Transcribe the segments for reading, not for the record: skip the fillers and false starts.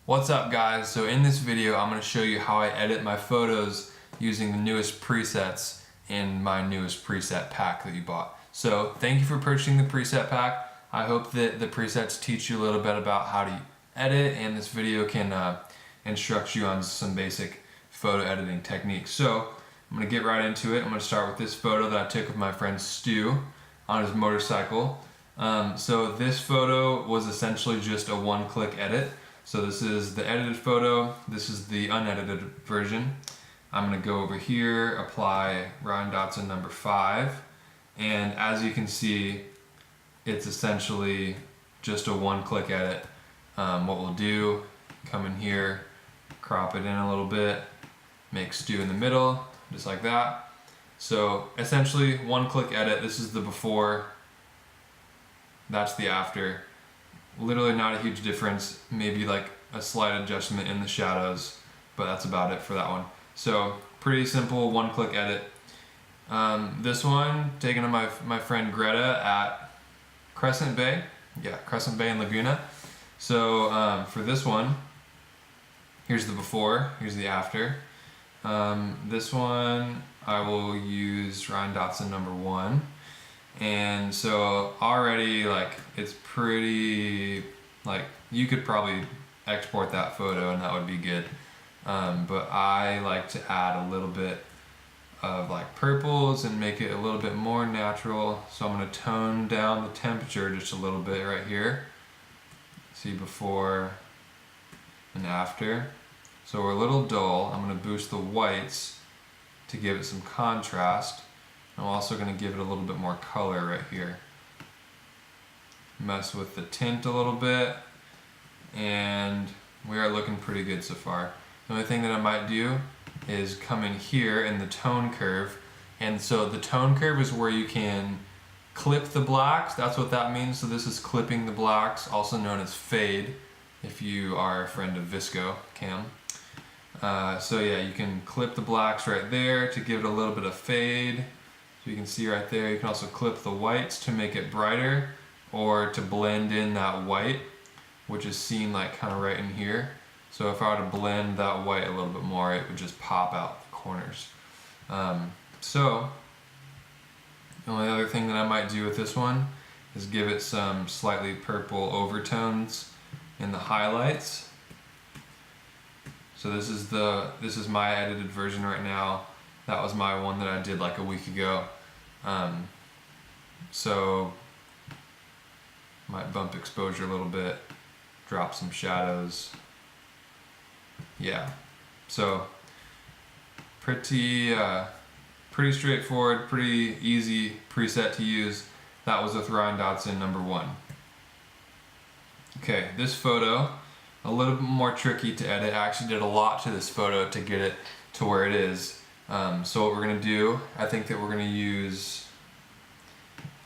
What's up guys? So in this video I'm going to show you how I edit my photos using the newest presets in my newest preset pack that you bought. So thank you for purchasing the preset pack. I hope that the presets teach you a little bit about how to edit, and this video can instruct you on some basic photo editing techniques. So I'm going to get right into it. I'm going to start with this photo that I took of my friend Stu on his motorcycle. So this photo was essentially just a one-click edit. So this is the edited photo, this is the unedited version. I'm going to go over here, apply Ryan Dotson number 5, and as you can see, it's essentially just a one-click edit. What we'll do, come in here, crop it in a little bit, make Stu in the middle, just like that. So essentially one-click edit. This is the before, that's the after. Literally not a huge difference, maybe like a slight adjustment in the shadows, but that's about it for that one. So pretty simple one-click edit. This one taken to my friend Greta at Crescent Bay, Crescent Bay in Laguna. So for this one, here's the before, here's the after. This one I will use Ryan Dotson number 1. And so already, like, it's pretty, like, you could probably export that photo and that would be good. But I like to add a little bit of like purples and make it a little bit more natural. So I'm going to tone down the temperature just a little bit right here. See before and after. So we're a little dull. I'm going to boost the whites to give it some contrast. I'm also going to give it a little bit more color right here. Mess with the tint a little bit, and we are looking pretty good so far. The only thing that I might do is come in here in the tone curve, and so the tone curve is where you can clip the blacks. That's what that means. So this is clipping the blacks, also known as fade, if you are a friend of Visco Cam. So yeah, you can clip the blacks right there to give it a little bit of fade. You can see right there, you can also clip the whites to make it brighter or to blend in that white, which is seen like kind of right in here. So if I were to blend that white a little bit more, it would just pop out the corners. So the only other thing that I might do with this one is give it some slightly purple overtones in the highlights. So this is my edited version right now. That was my one that I did like a week ago. So might bump exposure a little bit, drop some shadows. Yeah, so pretty straightforward, pretty easy preset to use. That was with Ryan Dotson number 1. Okay, this photo, a little bit more tricky to edit. I actually did a lot to this photo to get it to where it is. So what we're going to do, I think that we're going to use,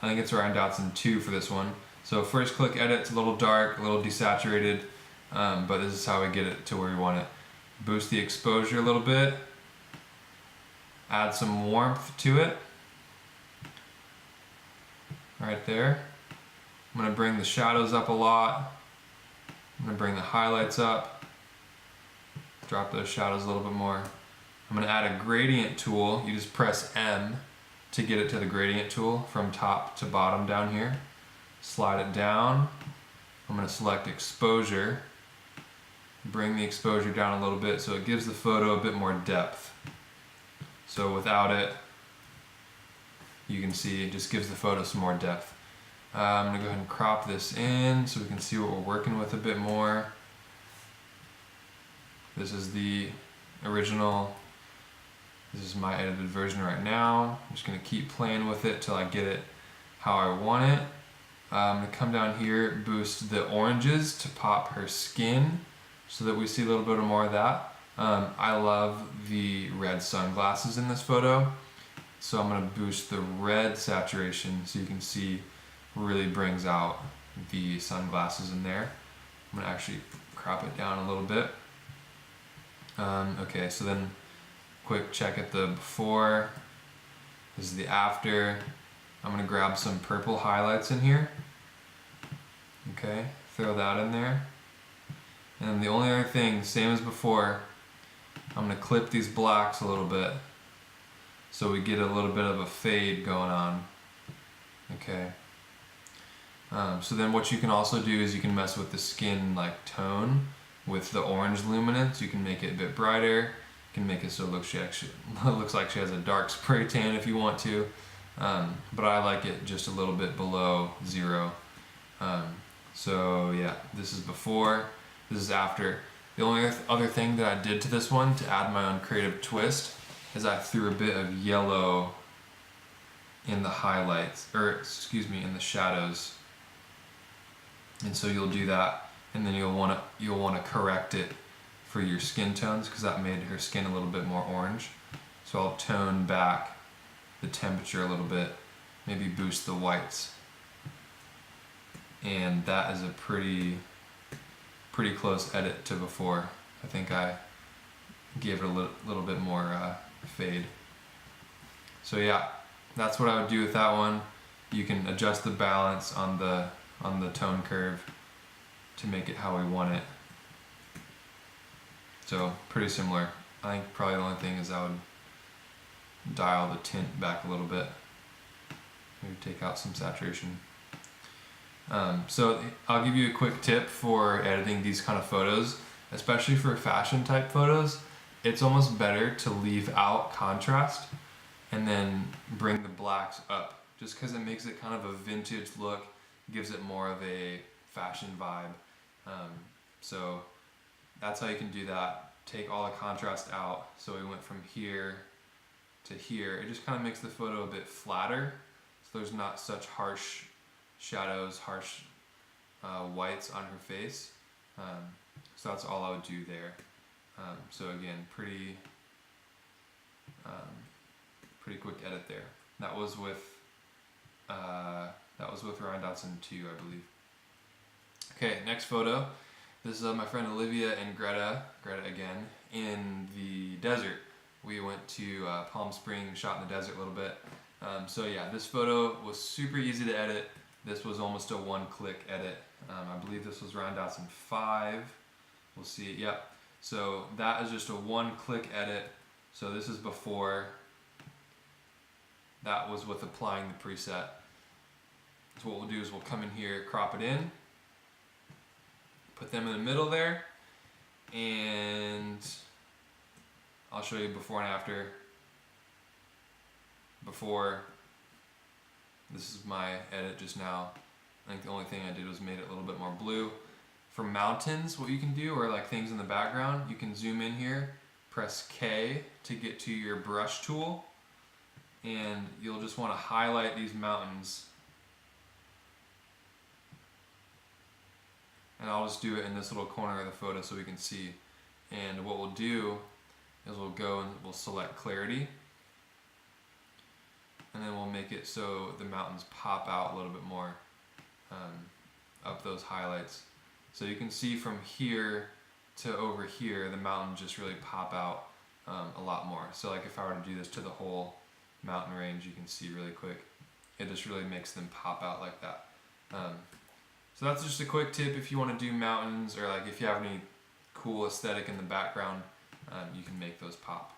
I think it's Ryan Dotson 2 for this one. So first click edit, it's a little dark, a little desaturated, but this is how we get it to where we want it. Boost the exposure a little bit, add some warmth to it, right there. I'm going to bring the shadows up a lot. I'm going to bring the highlights up, drop those shadows a little bit more. I'm going to add a gradient tool. You just press M to get it to the gradient tool from top to bottom down here. Slide it down. I'm going to select exposure. Bring the exposure down a little bit so it gives the photo a bit more depth. So without it, you can see it just gives the photo some more depth. I'm going to go ahead and crop this in so we can see what we're working with a bit more. This is the original. This is my edited version right now. I'm just going to keep playing with it till I get it how I want it. I'm going to come down here, boost the oranges to pop her skin so that we see a little bit more of that. I love the red sunglasses in this photo, so I'm going to boost the red saturation so you can see really brings out the sunglasses in there. I'm going to actually crop it down a little bit. Okay, so then quick check at the before. This is the after. I'm going to grab some purple highlights in here. Okay, throw that in there. And the only other thing, same as before, I'm gonna clip these blacks a little bit so we get a little bit of a fade going on. Okay. So then what you can also do is you can mess with the skin like tone with the orange luminance. You can make it a bit brighter. You can make it so it looks, looks like she has a dark spray tan if you want to. But I like it just a little bit below 0. So yeah, this is before, this is after. The only other thing that I did to this one to add my own creative twist is I threw a bit of yellow in the highlights, or excuse me, in the shadows. And so you'll do that, and then you'll want to correct it for your skin tones, because that made her skin a little bit more orange. So I'll tone back the temperature a little bit, maybe boost the whites. And that is a pretty close edit to before. I think I gave it a little bit more fade. So yeah, that's what I would do with that one. You can adjust the balance on the tone curve to make it how we want it. So pretty similar. I think probably the only thing is I would dial the tint back a little bit. Maybe take out some saturation. So I'll give you a quick tip for editing these kind of photos, especially for fashion type photos. It's almost better to leave out contrast and then bring the blacks up, just because it makes it kind of a vintage look, gives it more of a fashion vibe. So that's how you can do that. Take all the contrast out. So we went from here to here. It just kind of makes the photo a bit flatter, so there's not such harsh shadows, harsh whites on her face. So that's all I would do there. So again, pretty quick edit there. That was with Ryan Dotson 2, I believe. Okay, next photo. This is my friend Olivia and Greta again, in the desert. We went to Palm Springs, shot in the desert a little bit. So yeah, this photo was super easy to edit. This was almost a one-click edit. I believe this was Ryan Dotson 5. We'll see, yep. So that is just a one-click edit. So this is before. That was with applying the preset. So what we'll do is we'll come in here, crop it in, put them in the middle there, and I'll show you before and after. Before, this is my edit just now. I think the only thing I did was made it a little bit more blue. For mountains, what you can do, or like things in the background, you can zoom in here, press K to get to your brush tool, and you'll just want to highlight these mountains. And I'll just do it in this little corner of the photo so we can see. And what we'll do is we'll go and we'll select clarity, and then we'll make it so the mountains pop out a little bit more up those highlights. So you can see from here to over here, the mountains just really pop out a lot more. So like if I were to do this to the whole mountain range, you can see really quick. It just really makes them pop out like that. So that's just a quick tip if you want to do mountains, or like if you have any cool aesthetic in the background, you can make those pop.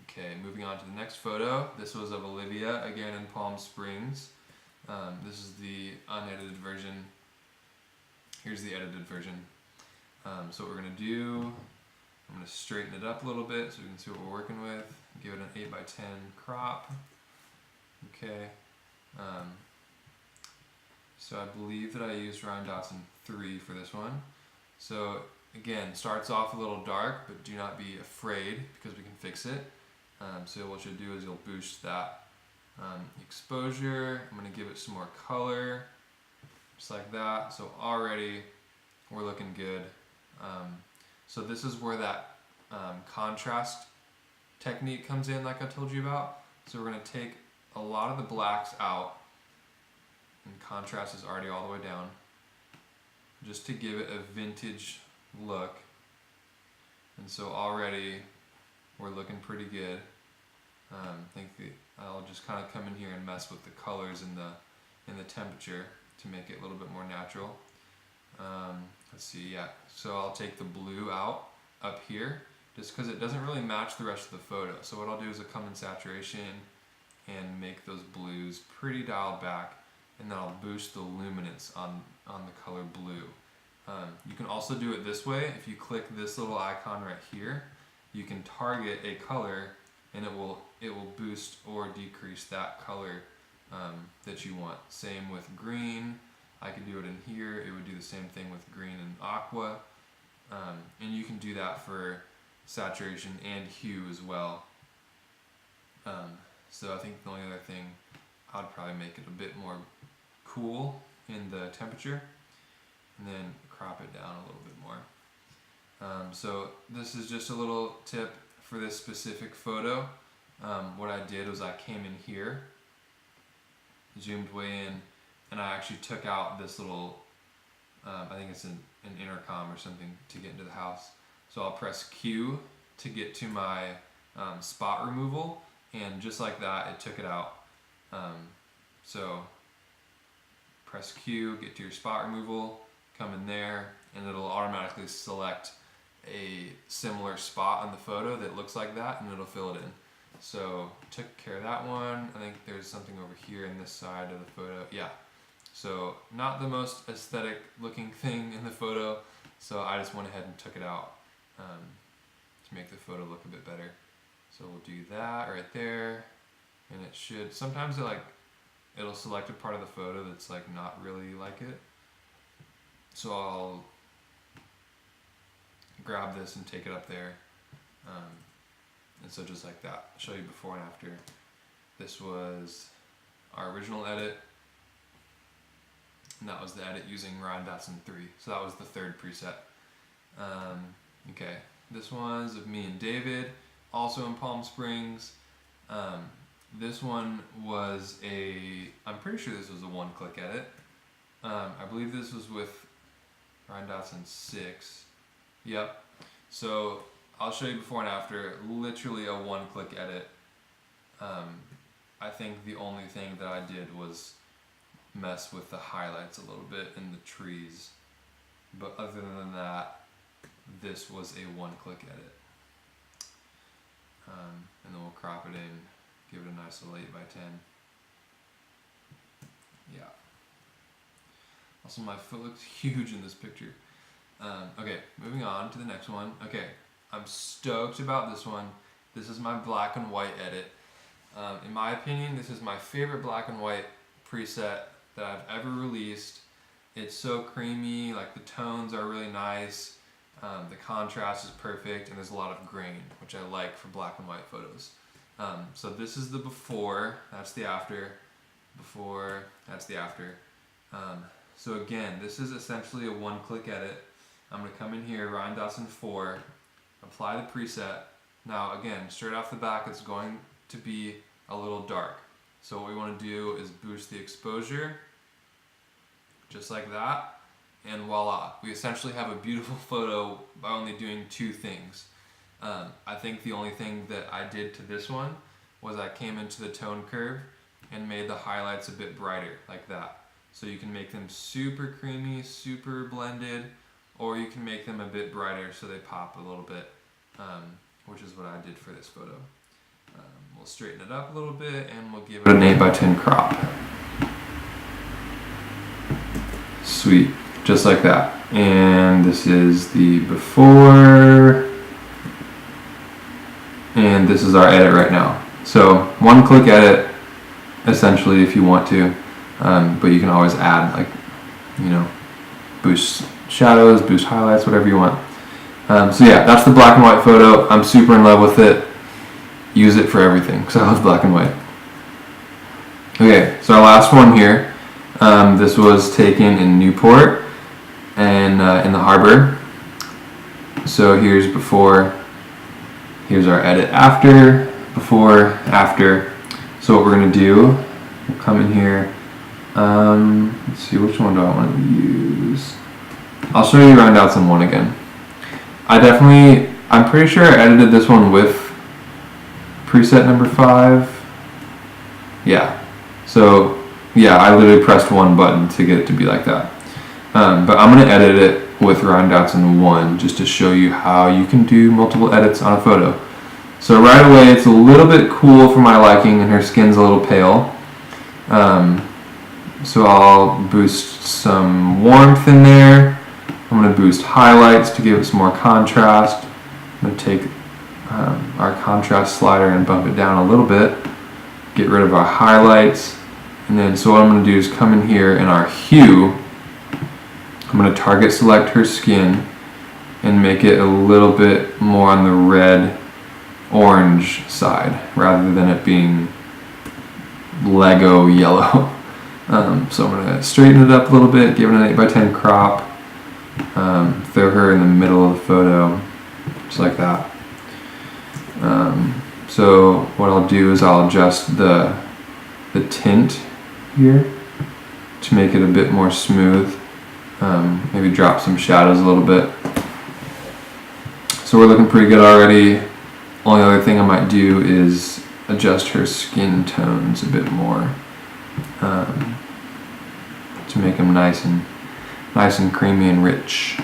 Okay, moving on to the next photo. This was of Olivia, again in Palm Springs. This is the unedited version. Here's the edited version. So what we're going to do, I'm going to straighten it up a little bit so we can see what we're working with. Give it an 8x10 crop. Okay. So I believe that I used Ryan Dotson 3 for this one. So again, starts off a little dark, but do not be afraid because we can fix it. So what you'll do is you'll boost that exposure. I'm going to give it some more color, just like that. So already we're looking good. So this is where that contrast technique comes in, like I told you about. So we're going to take a lot of the blacks out, and contrast is already all the way down, just to give it a vintage look. And so already we're looking pretty good. I think I'll just kind of come in here and mess with the colors in the temperature to make it a little bit more natural. Let's see, yeah. So I'll take the blue out up here just because it doesn't really match the rest of the photo. So what I'll do is I'll come in saturation and make those blues pretty dialed back, and then I'll boost the luminance on the color blue. You can also do it this way. If you click this little icon right here, you can target a color and it will boost or decrease that color that you want. Same with green. I could do it in here. It would do the same thing with green and aqua. And you can do that for saturation and hue as well. So I think the only other thing, I'd probably make it a bit more cool in the temperature and then crop it down a little bit more. So this is just a little tip for this specific photo. What I did was I came in here, zoomed way in, and I actually took out this little, I think it's an intercom or something to get into the house. So I'll press Q to get to my spot removal, and just like that, it took it out. So press Q, get to your spot removal, come in there, and it'll automatically select a similar spot on the photo that looks like that, and it'll fill it in. So took care of that one. I think there's something over here in this side of the photo. Yeah. So not the most aesthetic looking thing in the photo, so I just went ahead and took it out to make the photo look a bit better. So we'll do that right there, and it should, sometimes it'll select a part of the photo that's like not really like it. So I'll grab this and take it up there. And so just like that, I'll show you before and after. This was our original edit, and that was the edit using Ryan Dotson 3. So that was the third preset. Okay, this one's of me and David, also in Palm Springs. This one was I'm pretty sure this was a one-click edit. I believe this was with Ryan Dotson 6. Yep. So I'll show you before and after, literally a one-click edit. I think the only thing that I did was mess with the highlights a little bit in the trees. But other than that, this was a one-click edit. And then we'll crop it in, give it a nice little 8x10. Yeah. Also, my foot looks huge in this picture. Okay, moving on to the next one. Okay, I'm stoked about this one. This is my black and white edit. In my opinion, this is my favorite black and white preset that I've ever released. It's so creamy, like the tones are really nice, the contrast is perfect, and there's a lot of grain, which I like for black and white photos. So this is the before, that's the after, before, that's the after. So again, this is essentially a one-click edit. I'm going to come in here, Ryan Dotson 4, apply the preset. Now again, straight off the back, it's going to be a little dark. So what we want to do is boost the exposure, just like that, and voila. We essentially have a beautiful photo by only doing two things. I think the only thing that I did to this one was I came into the tone curve and made the highlights a bit brighter, like that. So you can make them super creamy, super blended, or you can make them a bit brighter so they pop a little bit, which is what I did for this photo. We'll straighten it up a little bit and we'll give it an 8x10 crop. Sweet, just like that. And this is the before, and this is our edit right now. So one-click edit, essentially, if you want to, but you can always add, like, you know, boost shadows, boost highlights, whatever you want. So yeah, that's the black and white photo. I'm super in love with it. Use it for everything, because I love black and white. Okay, so our last one here. This was taken in Newport and in the harbor. So here's before, here's our edit after, before, after. So what we're going to do, we'll come in here. Let's see, which one do I want to use? I'll show you Ryan Dotson 1 again. I'm pretty sure I edited this one with preset number 5. Yeah. So yeah, I literally pressed one button to get it to be like that. but I'm going to edit it with Ryan Dotson 1 just to show you how you can do multiple edits on a photo. So right away it's a little bit cool for my liking and her skin's a little pale. So I'll boost some warmth in there. I'm going to boost highlights to give it some more contrast. I'm going to take our contrast slider and bump it down a little bit. Get rid of our highlights. And then so what I'm going to do is come in here in our hue. I'm going to target select her skin and make it a little bit more on the red orange side rather than it being Lego yellow. So I'm going to straighten it up a little bit, give it an 8x10 crop, throw her in the middle of the photo, just like that. So what I'll do is I'll adjust the tint here to make it a bit more smooth. Maybe drop some shadows a little bit. So we're looking pretty good already. Only other thing I might do is adjust her skin tones a bit more to make them nice and creamy and rich.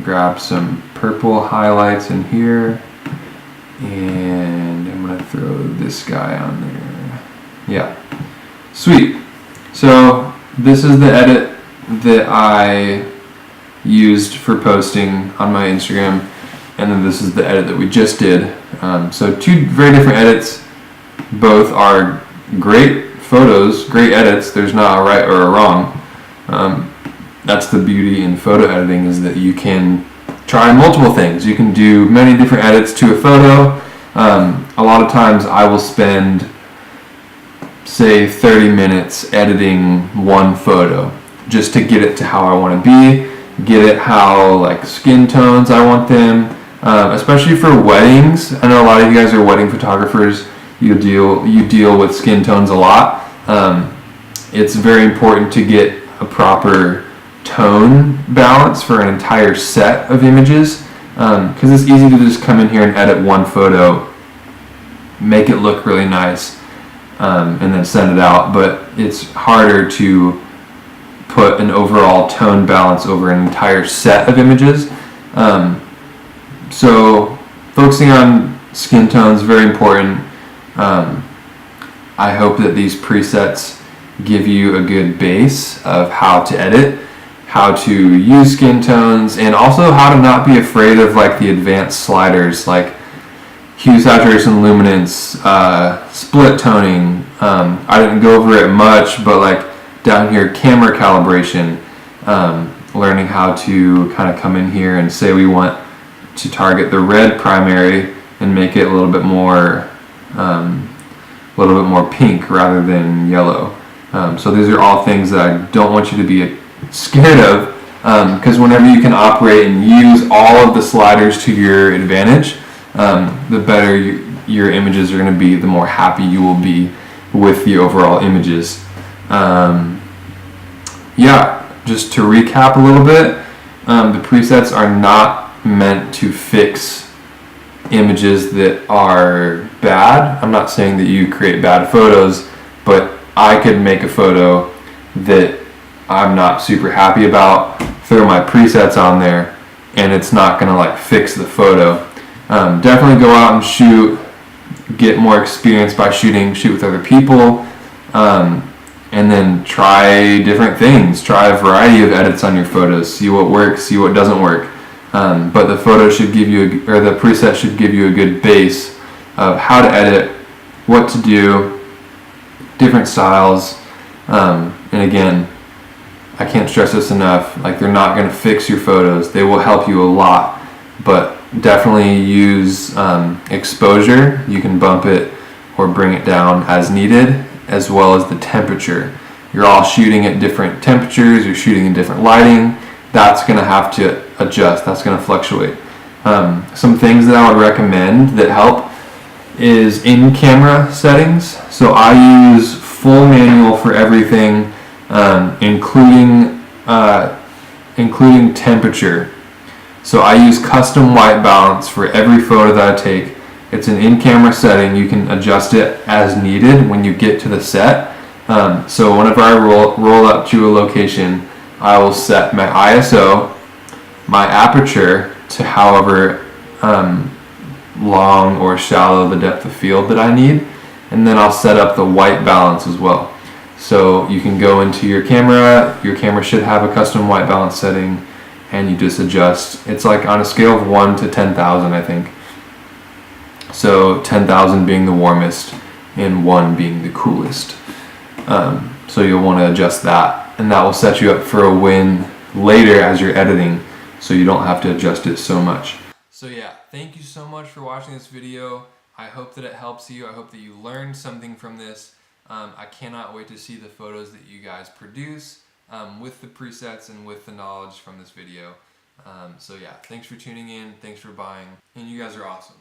Grab some purple highlights in here, and I'm gonna throw this guy on there. Yeah, sweet. So this is the edit that I used for posting on my Instagram, and then this is the edit that we just did. So two very different edits. Both are great photos, great edits. There's not a right or a wrong. That's the beauty in photo editing, is that you can try multiple things. You can do many different edits to a photo. A lot of times I will spend, say, 30 minutes editing one photo just to get it to how I want to be, get it how like skin tones I want them, especially for weddings. I know a lot of you guys are wedding photographers. You deal with skin tones a lot. It's very important to get a proper tone balance for an entire set of images, because it's easy to just come in here and edit one photo, make it look really nice, and then send it out. But it's harder to put an overall tone balance over an entire set of images. So focusing on skin tones is very important. I hope that these presets give you a good base of how to edit, how to use skin tones, and also how to not be afraid of like the advanced sliders like hue, saturation, luminance, split toning. I didn't go over it much, but like down here, camera calibration, learning how to kind of come in here and say we want to target the red primary and make it a little bit more pink rather than yellow. So these are all things that I don't want you to be scared of, because whenever you can operate and use all of the sliders to your advantage, the better your images are going to be, the more happy you will be with the overall images. Yeah, just to recap a little bit, the presets are not meant to fix images that are bad. I'm not saying that you create bad photos, but I could make a photo that I'm not super happy about, throw my presets on there, and it's not gonna like fix the photo. Definitely go out and shoot, get more experience by shoot with other people, and then try different things. Try a variety of edits on your photos. See what works, see what doesn't work. But the photo should give you, or the preset should give you a good base of how to edit, what to do, different styles. And again, I can't stress this enough, like they're not going to fix your photos. They will help you a lot, but definitely use exposure. You can bump it or bring it down as needed, as well as the temperature. You're all shooting at different temperatures, you're shooting in different lighting. That's going to have to adjust, that's going to fluctuate. Some things that I would recommend that help is in-camera settings. So I use full manual for everything, including temperature. So I use custom white balance for every photo that I take. It's an in-camera setting. You can adjust it as needed when you get to the set. So whenever I roll up to a location, I will set my ISO, my aperture to however long or shallow the depth of field that I need, and then I'll set up the white balance as well. So you can go into your camera should have a custom white balance setting, and you just adjust. It's like on a scale of 1 to 10,000, I think. So 10,000 being the warmest and 1 being the coolest. So you'll want to adjust that, and that will set you up for a win later as you're editing, so you don't have to adjust it so much. So yeah, thank you so much for watching this video. I hope that it helps you. I hope that you learned something from this. I cannot wait to see the photos that you guys produce with the presets and with the knowledge from this video. So yeah, thanks for tuning in, thanks for buying, and you guys are awesome.